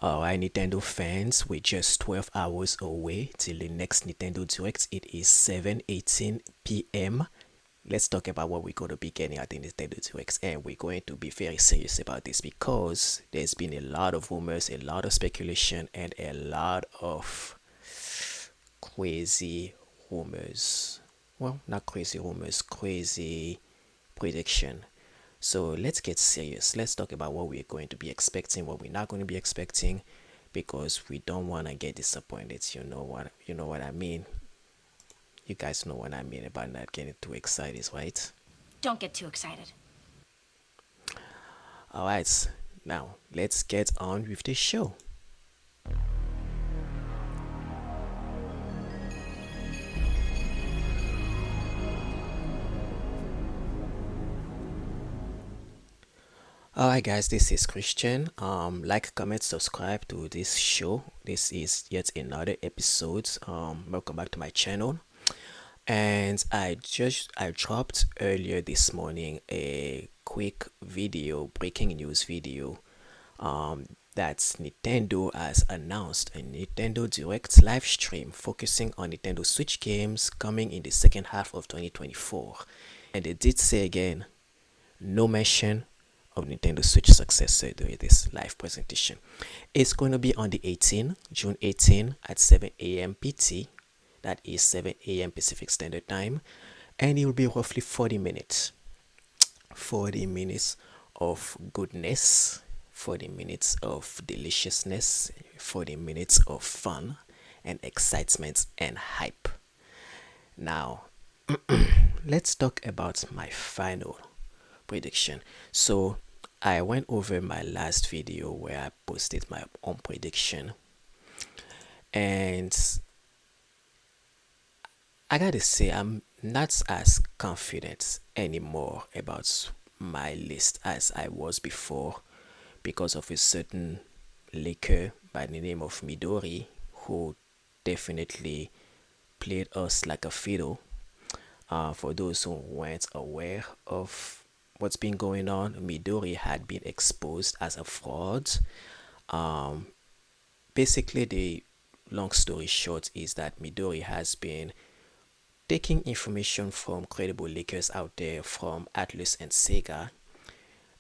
Alright, Nintendo fans, we're just 12 hours away till the next Nintendo Direct. It is 7:18 p.m. Let's talk about what we're going to be getting at the Nintendo Direct, and we're going to be very serious about this because there's been a lot of rumors, a lot of speculation, and a lot of crazy rumors. Well, not crazy rumors, crazy prediction. So let's get serious. Let's talk about what we're going to be expecting, what we're not going to be expecting, because we don't want to get disappointed. You know what I mean. You guys know what I mean about not getting too excited, right? Don't get too excited. All right, now let's get on with the show. Alright guys, this is Christian. Like, comment, subscribe to this show. This is yet another episode. Welcome back to my channel. And I dropped earlier this morning a quick video, breaking news video. That Nintendo has announced a Nintendo Direct live stream focusing on Nintendo Switch games coming in the second half of 2024. And they did say again, no mention of Nintendo Switch successor during this live presentation. It's going to be on the 18th, June 18 at 7 a.m. PT. That is 7 a.m. Pacific Standard Time. And it will be roughly 40 minutes. 40 minutes of goodness, 40 minutes of deliciousness, 40 minutes of fun and excitement and hype. Now, let's talk about my final prediction. So I went over my last video where I posted my own prediction, and I gotta say I'm not as confident anymore about my list as I was before because of a certain leaker by the name of Midori who definitely played us like a fiddle. For those who weren't aware of what's been going on, Midori had been exposed as a fraud. Um, Basically, the long story short is that Midori has been taking information from credible leakers out there from Atlus and Sega,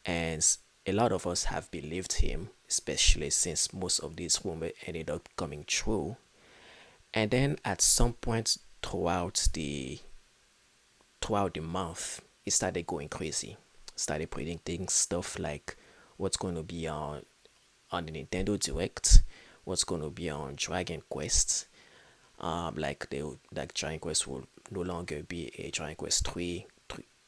and a lot of us have believed him, especially since most of these rumors ended up coming true. And then at some point throughout the month, it started going crazy. Started predicting stuff like what's going to be on the Nintendo Direct, what's going to be on Dragon Quest. Like Dragon Quest will no longer be a Dragon Quest 3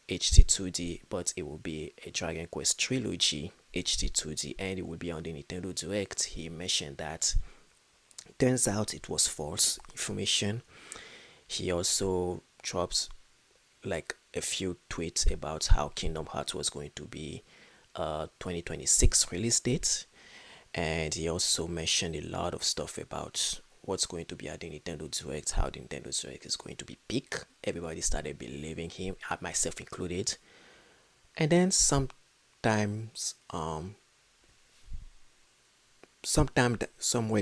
HD2D, but it will be a Dragon Quest trilogy HD2D, and it will be on the Nintendo Direct. He mentioned that. Turns out it was false information. He also dropped like a few tweets about how Kingdom Hearts was going to be a 2026 release date, and he also mentioned a lot of stuff about what's going to be at the Nintendo Direct, how the Nintendo Direct is going to be peak. Everybody started believing him, myself included. And then somewhere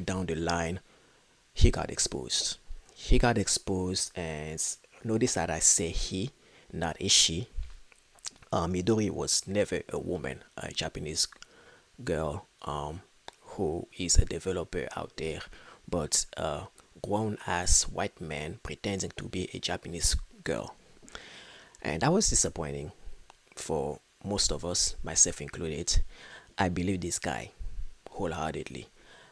down the line, he got exposed. He got exposed, and notice that I say he, not a she. Midori was never a woman, a Japanese girl who is a developer out there, but a grown ass white man pretending to be a Japanese girl. And that was disappointing for most of us, myself included. I believe this guy wholeheartedly.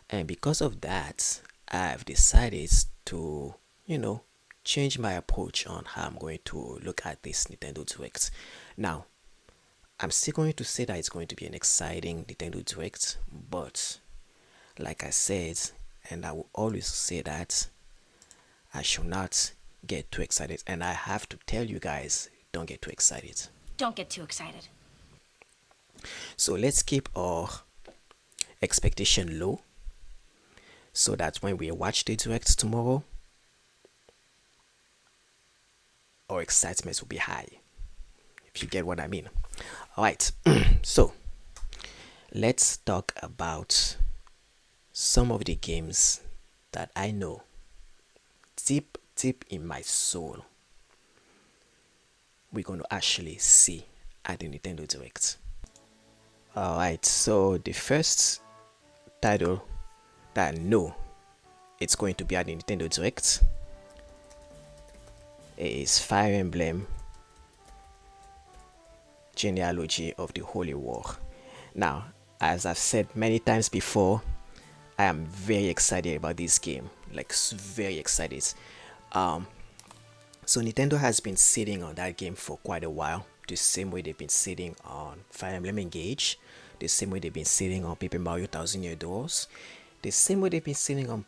And because of that, I've decided to, you know, change my approach on how I'm going to look at this Nintendo Direct. Now, I'm still going to say that it's going to be an exciting Nintendo Direct, but like I said, and I will always say that I should not get too excited, and I have to tell you guys, don't get too excited. Don't get too excited. So let's keep our expectation low so that when we watch the Direct tomorrow, our excitement will be high, if you get what I mean. All right, so let's talk about some of the games that I know deep, deep in my soul we're going to actually see at the Nintendo Direct. Alright, so the first title that I know it's going to be at the Nintendo Direct is Fire Emblem Genealogy of the Holy War. Now, as I've said many times before, I am very excited about this game, like very excited. Um, so Nintendo has been sitting on that game for quite a while, the same way they've been sitting on Fire Emblem Engage, the same way they've been sitting on Paper Mario Thousand Year Doors, the same way they've been sitting on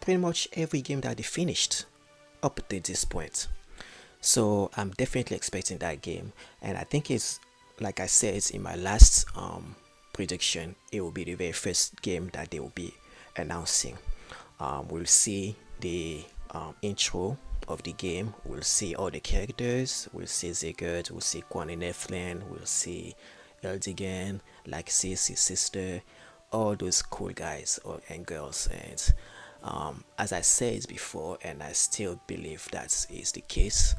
pretty much every game that they finished up to this point. So I'm definitely expecting that game, and I think it's like I said in my last prediction, it will be the very first game that they will be announcing. We'll see the intro of the game. We'll see all the characters. We'll see Ziggurat. We'll see Quan and Eflin. We'll see Eldigan, like his sister, all those cool guys and girls. And as I said before, and I still believe that is the case,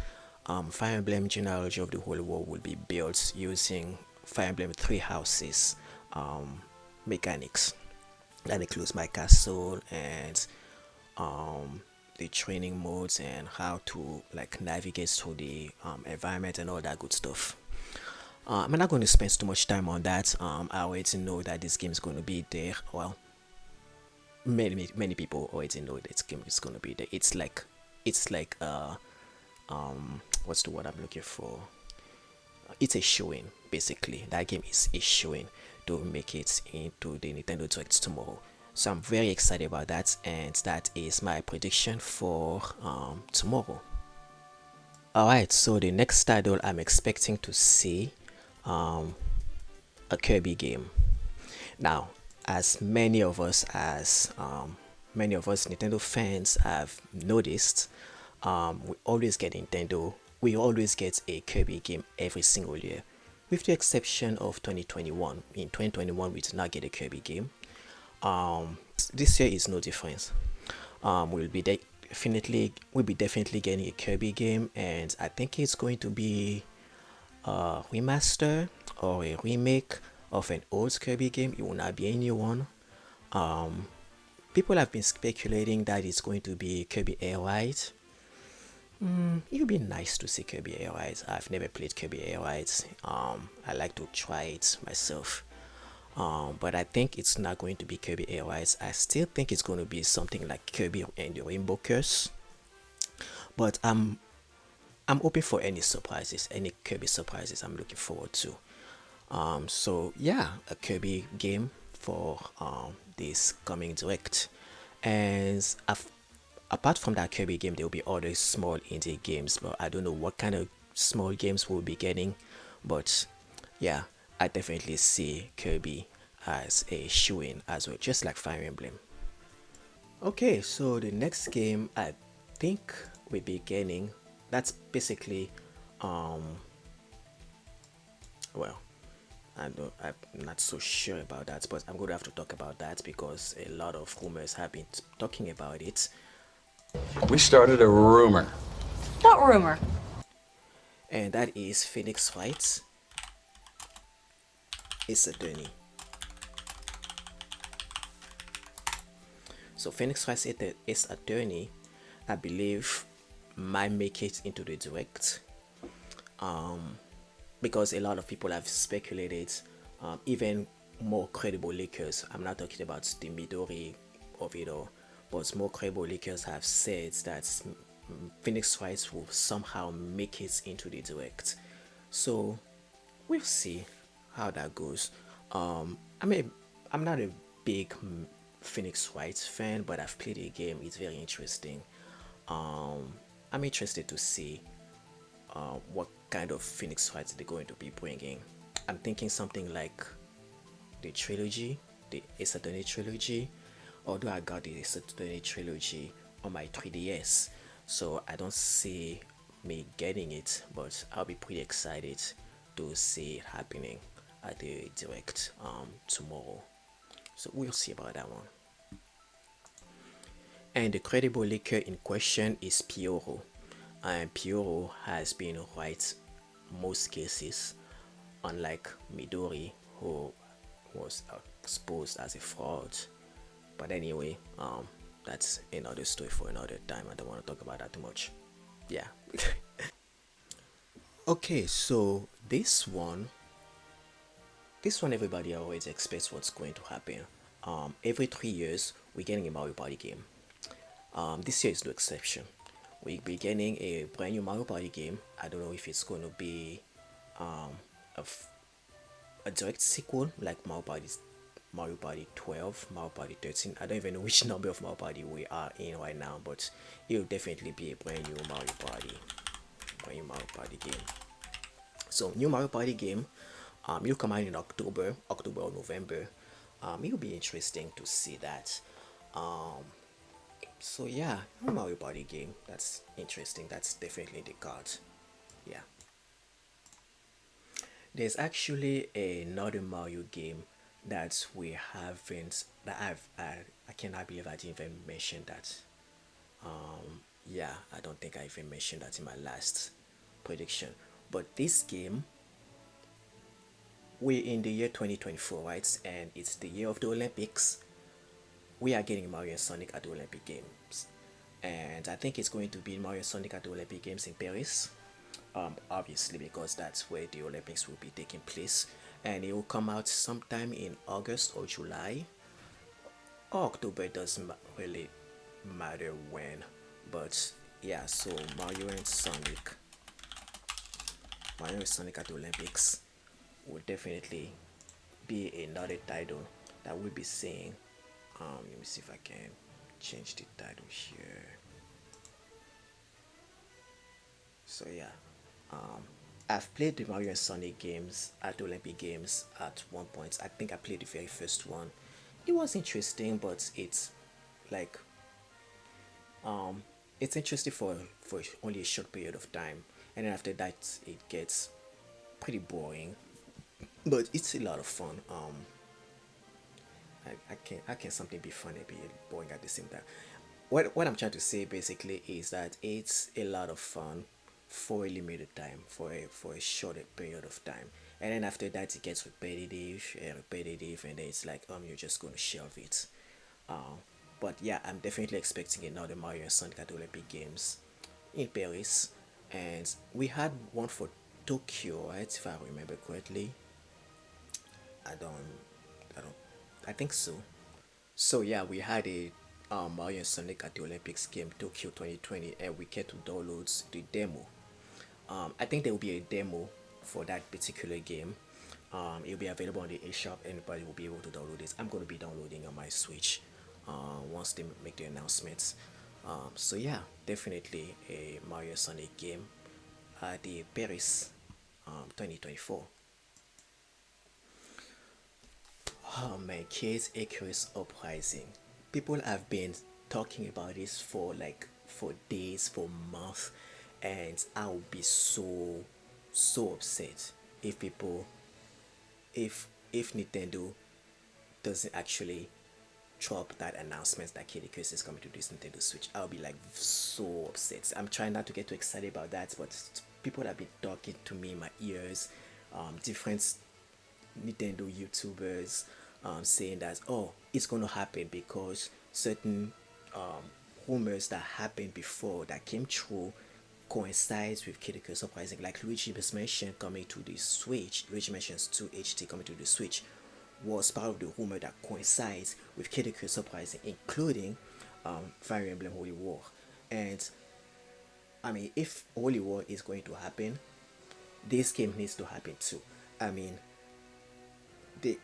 Fire Emblem Genealogy of the Holy War will be built using Fire Emblem Three Houses mechanics. That includes my castle and the training modes and how to like navigate through the environment and all that good stuff. I'm not going to spend too much time on that. I already know that this game is going to be there. Well, many people already know that this game is going to be there. It's like what's the word I'm looking for? It's a showing basically. That game is a showing to make it into the Nintendo Direct tomorrow. So I'm very excited about that, and that is my prediction for tomorrow. Alright, so the next title I'm expecting to see a Kirby game. Now, as many of us Nintendo fans have noticed, we always get a Kirby game every single year, with the exception of 2021. In 2021, we did not get a Kirby game. This year is no difference. We'll be definitely getting a Kirby game, and I think it's going to be a remaster or a remake of an old Kirby game. It will not be a new one. People have been speculating that it's going to be Kirby Air Ride. It would be nice to see Kirby Air Ride. I've never played Kirby Air Ride. I like to try it myself. But I think it's not going to be Kirby Air Ride. I still think it's going to be something like Kirby and the Rainbow Curse. But I'm hoping for any surprises, any Kirby surprises. I'm looking forward to. So yeah, a Kirby game for this coming direct, and apart from that Kirby game, there will be other small indie games, but I don't know what kind of small games we'll be getting. But yeah, I definitely see Kirby as a shoo-in as well, just like Fire Emblem. Okay, so the next game I think we'll be getting, that's basically well, I'm not so sure about that, but I'm going to have to talk about that because a lot of rumors have been talking about it. We started a rumor. What rumor? And that is Phoenix Wright Ace Attorney. So Phoenix Wright Ace Attorney, I believe, might make it into the direct. Because a lot of people have speculated, even more credible leakers. I'm not talking about the Midori of it all, but more credible leakers have said that Phoenix Wright will somehow make it into the direct. So we'll see how that goes. I mean, I'm not a big Phoenix Wright fan, but I've played the game. It's very interesting. I'm interested to see what kind of Phoenix Wright they're going to be bringing. I'm thinking something like the trilogy, the Ace Attorney trilogy. Although I got the Ace Attorney trilogy on my 3DS, so I don't see me getting it, but I'll be pretty excited to see it happening at the direct tomorrow. So we'll see about that one. And the credible leaker in question is Pioro. And Pioro has been right most cases, unlike Midori, who was exposed as a fraud. But anyway, that's another story for another time. I don't want to talk about that too much. Yeah. Okay, so this one everybody always expects what's going to happen. Every 3 years we're getting a Mario Party game. This year is no exception. We'll be getting a brand new Mario Party game. I don't know if it's going to be a, a direct sequel like Mario Party 12, Mario Party 13. I don't even know which number of Mario Party we are in right now, but it'll definitely be a brand new Mario Party game. So new Mario Party game, will come out in October or November. It'll be interesting to see that. Um, so yeah, new Mario Party game. That's interesting. That's definitely the card. Yeah. There's actually another Mario game that we haven't that I cannot believe I didn't even mention that. Yeah, I don't think I even mentioned that in my last prediction. But this game, we're in the year 2024, right? And it's the year of the Olympics. We are getting Mario and Sonic at the Olympic Games. And I think it's going to be Mario and Sonic at the Olympic Games in Paris. Obviously, because that's where the Olympics will be taking place. And it will come out sometime in August or July. Or October, it doesn't really matter when. But yeah, so Mario and Sonic at the Olympics will definitely be another title that we'll be seeing. Let me see if I can change the title here. So yeah, I've played the Mario and Sonic games at the Olympic Games at one point. I think I played the very first one. It was interesting, but like it's interesting for only a short period of time, and then after that it gets pretty boring. But it's a lot of fun. I can something be fun and be boring at the same time. What I'm trying to say basically is that it's a lot of fun for a limited time, for a shorter period of time, and then after that it gets repetitive, and then it's like you're just gonna shelve it. Uh, but yeah, I'm definitely expecting another Mario and Sonic at the Olympic Games in Paris, and we had one for Tokyo, right? If I remember correctly. I don't, I don't, I think so. So yeah, we had a Mario and Sonic at the Olympics game Tokyo 2020, and we get to download the demo. I think there will be a demo for that particular game. It'll be available on the eShop. Anybody will be able to download it. I'm going to be downloading on my Switch once they make the announcements. So yeah, definitely a Mario Sonic game at the Paris 2024. Oh man, Case Icarus Uprising. People have been talking about this for days, for months, and I'll be so upset if people if Nintendo doesn't actually drop that announcement that Kid Icarus is coming to this Nintendo Switch. I'll be like so upset. I'm trying not to get too excited about that, but people have been talking to me in my ears, different Nintendo YouTubers saying that it's gonna happen because certain rumors that happened before that came true coincides with Kid Icarus Uprising. Like Luigi was mentioned coming to the Switch, Luigi mentions 2 HT coming to the Switch was part of the rumor that coincides with Kid Icarus Uprising, including Fire Emblem Holy War. And I mean, if Holy War is going to happen, this game needs to happen too. I mean,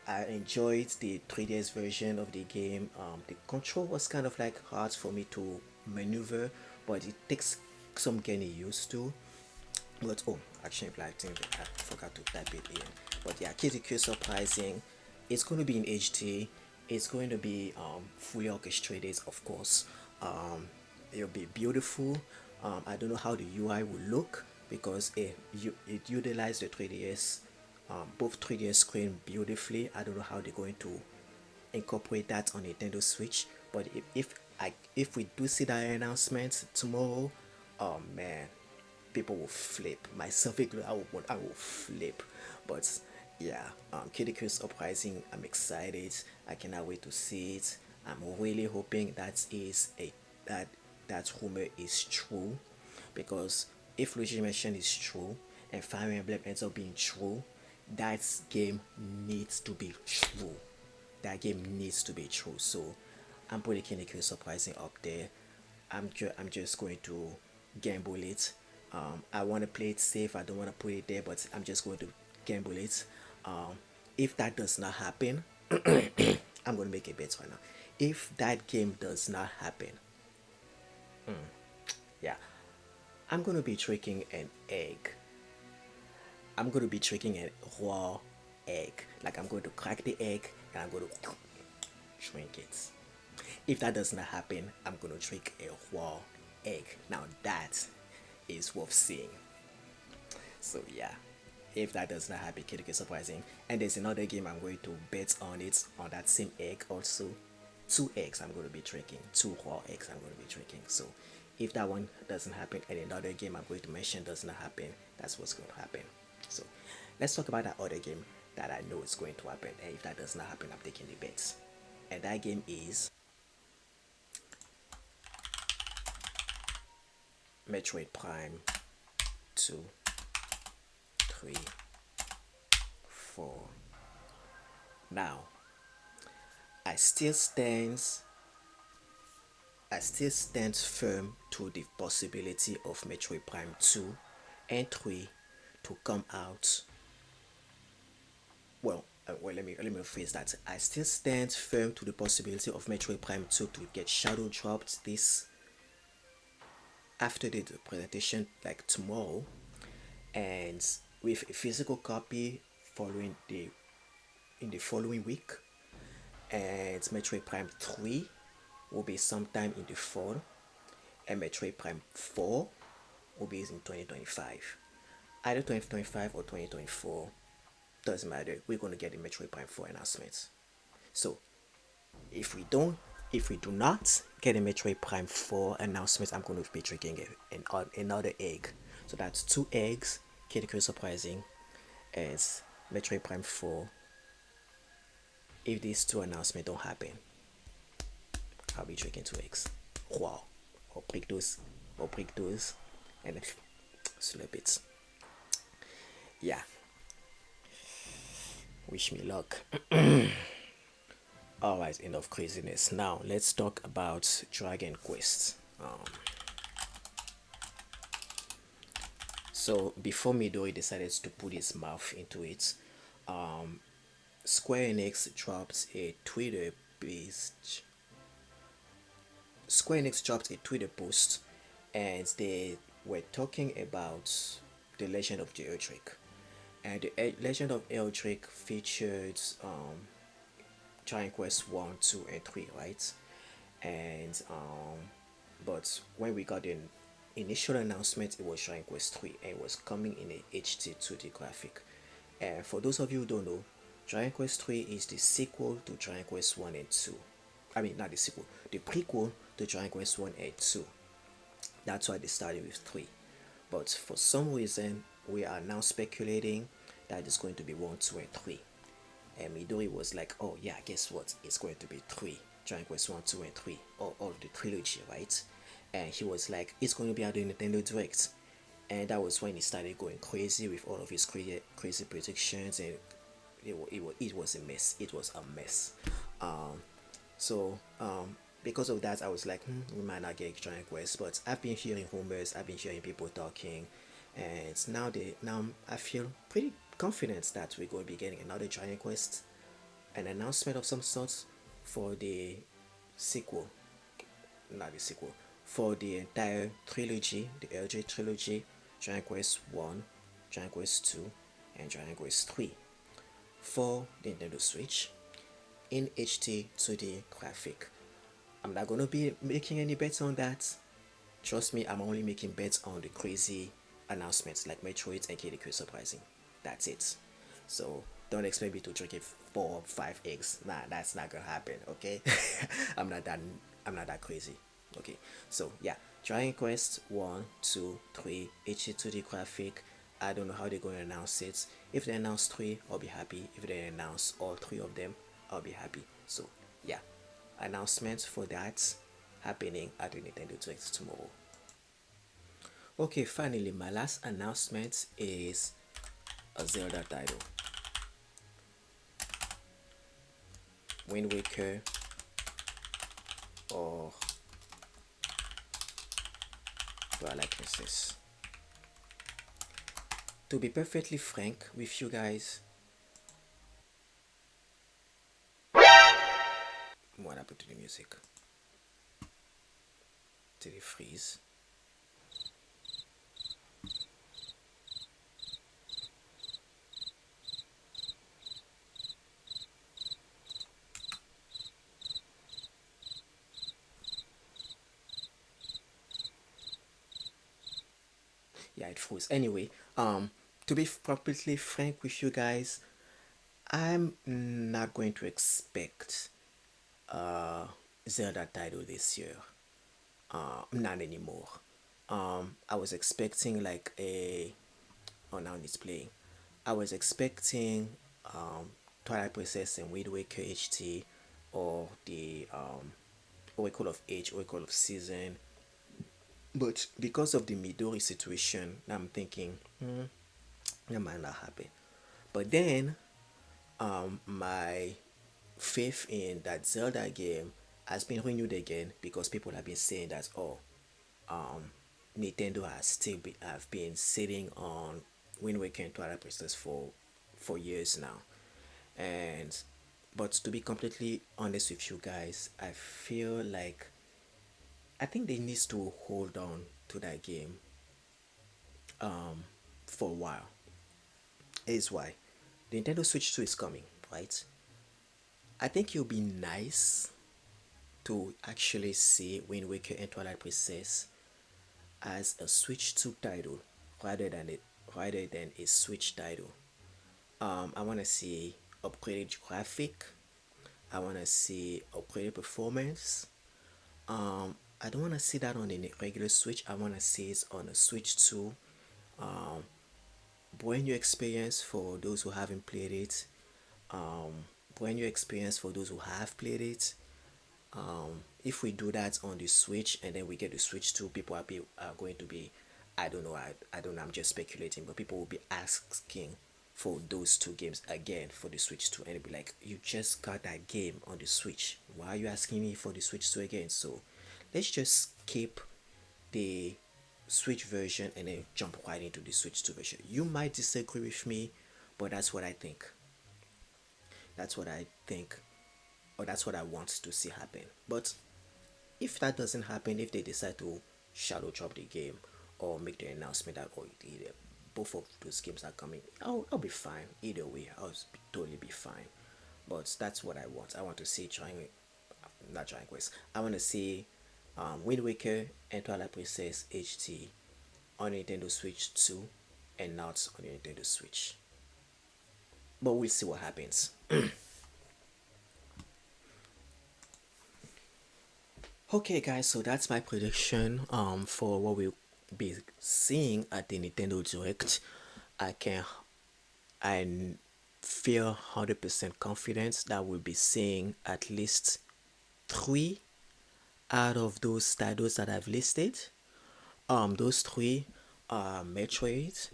I enjoyed the 3DS version of the game. The control was kind of like hard for me to maneuver, but it takes some getting used to. But actually, I think I forgot to type it in. But yeah, Kitty Q Surprising. It's going to be in HD. It's going to be fully orchestrated, of course. It'll be beautiful. I don't know how the UI will look because it utilized the 3DS, both 3DS screen beautifully. I don't know how they're going to incorporate that on Nintendo Switch, but if if we do see that announcement tomorrow, oh man, people will flip. Myself included, I will flip. But yeah, Kitty Curse Uprising, I'm excited. I cannot wait to see it. I'm really hoping that that rumor is true, because if Luigi mention is true and Fire Emblem ends up being true, that game needs to be true. That game needs to be true. So I'm putting Candy Crush Surprising up there. I'm just going to gamble it. I want to play it safe. I don't want to put it there, but I'm just going to gamble it. If that does not happen, I'm going to make a bet right now. If that game does not happen, yeah, I'm going to be drinking an egg. I'm going to be drinking a raw egg. Like, I'm going to crack the egg and I'm going to drink it. If that does not happen, I'm going to drink a raw egg. Now that is worth seeing. So yeah, if that does not happen, Kitty Surprising. And there's another game I'm going to bet on it, on that same egg also. 2 eggs I'm going to be drinking. 2 raw eggs I'm going to be drinking. So if that one doesn't happen and another game I'm going to mention does not happen, that's what's going to happen. So let's talk about that other game that I know is going to happen. And if that does not happen, I'm taking the bets. And that game is Metroid Prime 2, 3, 4. Now, I still stands I still stand firm to the possibility of Metroid Prime 2 and 3 to come out. Let me rephrase that. I still stand firm to the possibility of Metroid Prime 2 to get shadow dropped this after the presentation, like tomorrow, and with a physical copy following the in the following week, and Metroid Prime 3 will be sometime in the fall, and Metroid Prime 4 will be in 2025. Either 2025 or 2024, doesn't matter. We're going to get the Metroid Prime 4 announcements. So if we don't, if we do not get a Metroid Prime 4 announcement, I'm going to be drinking another egg. So that's 2 eggs, Kitty Crush Surprising, as Metroid Prime 4. If these 2 announcements don't happen, I'll be drinking 2 eggs. Wow. Or break those, and then slurp it. Yeah. Wish me luck. Alright, enough craziness. Now let's talk about Dragon Quest. So before Midori decided to put his mouth into it, Square Enix dropped a Twitter based Square Enix dropped a Twitter post, and they were talking about the Legend of the Eldrick. And the Legend of Eldrick featured Dragon Quest 1, 2, and 3, right? And but when we got the initial announcement, it was Dragon Quest 3 and it was coming in a HD 2D graphic. And for those of you who don't know, Dragon Quest 3 is the sequel to Dragon Quest 1 and 2. I mean, not the sequel, the prequel to Dragon Quest 1 and 2. That's why they started with 3. But for some reason, we are now speculating that it's going to be 1, 2, and 3. And Midori was like, oh yeah, guess what? It's going to be 3. Dragon Quest 1, 2, and 3. All the trilogy, right? And he was like, it's going to be at the Nintendo Direct. And that was when he started going crazy with all of his crazy predictions, and it was a mess. It was a mess. So because of that, I was like, we might not get Dragon Quest. But I've been hearing rumors, I've been hearing people talking, and now I feel pretty confident that we're going to be getting another Dragon Quest, an announcement of some sort for the sequel, not the sequel, for the entire trilogy, the LJ trilogy, Dragon Quest 1, Dragon Quest 2, and Dragon Quest 3 for the Nintendo Switch in HD 2D graphic. I'm not gonna be making any bets on that. Trust me, I'm only making bets on the crazy announcements like Metroid and Kitty Crush Surprising. That's it. So don't expect me to drink it 4 or 5 eggs. Nah, that's not gonna happen. Okay, I'm not that. I'm not that crazy. Okay, so yeah, Dragon Quest 1, 2, 3, HD2D graphic. I don't know how they're going to announce it. If they announce 3, I'll be happy. If they announce all 3 of them, I'll be happy. So yeah, announcements for that happening at the Nintendo Direct tomorrow. Okay, finally, my last announcement is a Zelda title, Wind Waker or Twilight Princess. To be perfectly frank with you guys, what happened to the music? Did it freeze? Yeah, it froze. Anyway, to be completely frank with you guys, I'm not going to expect uh Zelda title this year. Not anymore. I was expecting like a oh now it's playing. I was expecting Twilight Princess and Wind Waker HT or the Oracle of Age, Oracle of Season. But because of the Midori situation, I'm thinking, that might not happen. But then my faith in that Zelda game has been renewed again because people have been saying that Nintendo has still have been sitting on Wind Waker and Twilight Princess for years now, and but to be completely honest with you guys, I feel like I think they need to hold on to that game for a while. Is why the Nintendo Switch 2 is coming, right? I think it'll be nice to actually see Wind Waker and Twilight Princess as a Switch 2 title rather than a Switch title. I want to see upgraded graphic. I want to see upgraded performance. I don't want to see that on a regular Switch. I want to see it on a Switch 2. Brand new experience for those who haven't played it. Brand new experience for those who have played it. If we do that on the Switch and then we get the Switch 2, people are going to be, I don't know, I don't know, I'm just speculating, but people will be asking for those two games again for the Switch 2, and it'll be like, you just got that game on the Switch. Why are you asking me for the Switch 2 again? So let's just keep the Switch version and then jump right into the Switch 2 version. You might disagree with me, but that's what I think. That's what I think, or that's what I want to see happen. But if that doesn't happen, if they decide to shadow drop the game or make the announcement that either both of those games are coming, I'll be fine. Either way, totally be fine. But that's what I want. I want to see not Dragon Quest. I want to see Wind Waker and Twilight Princess HT on Nintendo Switch 2 and not on the Nintendo Switch. But we'll see what happens. Okay, guys, so that's my prediction for what we'll be seeing at the Nintendo Direct. I can I feel 100% confident that we'll be seeing at least 3 out of those titles that I've listed. Those 3 are Metroid,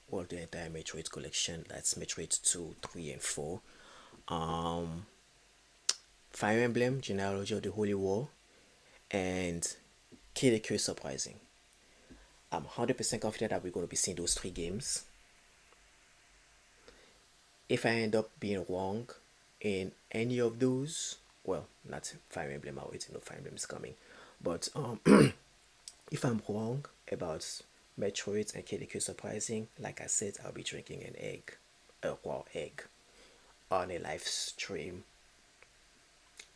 well, the entire Metroid collection. That's Metroid 2, 3, and 4. Um, Fire Emblem, Genealogy of the Holy War, and Kirby Surprising. I'm 100% confident that we're going to be seeing those 3 games. If I end up being wrong in any of those, well, not Fire Emblem, I'll wait to know Fire Emblem is coming. But if I'm wrong about Metroid and KDQ Surprising, like I said, I'll be drinking an egg, a raw egg, on a live stream.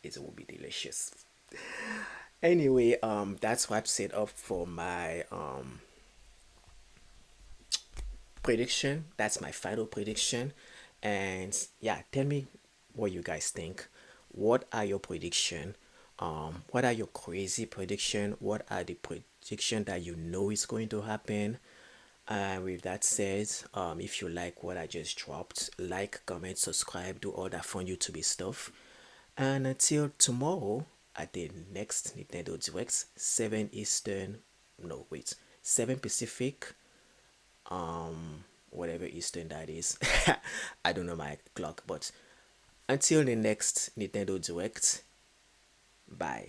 It will be delicious. Anyway, that's what I've set up for my prediction. That's my final prediction. And yeah, tell me what you guys think. What are your prediction? What are your crazy prediction? What are the prediction that you know is going to happen? And with that said, if you like what I just dropped, like, comment, subscribe, do all that fun YouTube stuff. And until tomorrow at the next Nintendo Direct, 7 Eastern, no wait, 7 Pacific, whatever Eastern that is. I don't know my clock, but until the next Nintendo Direct, bye.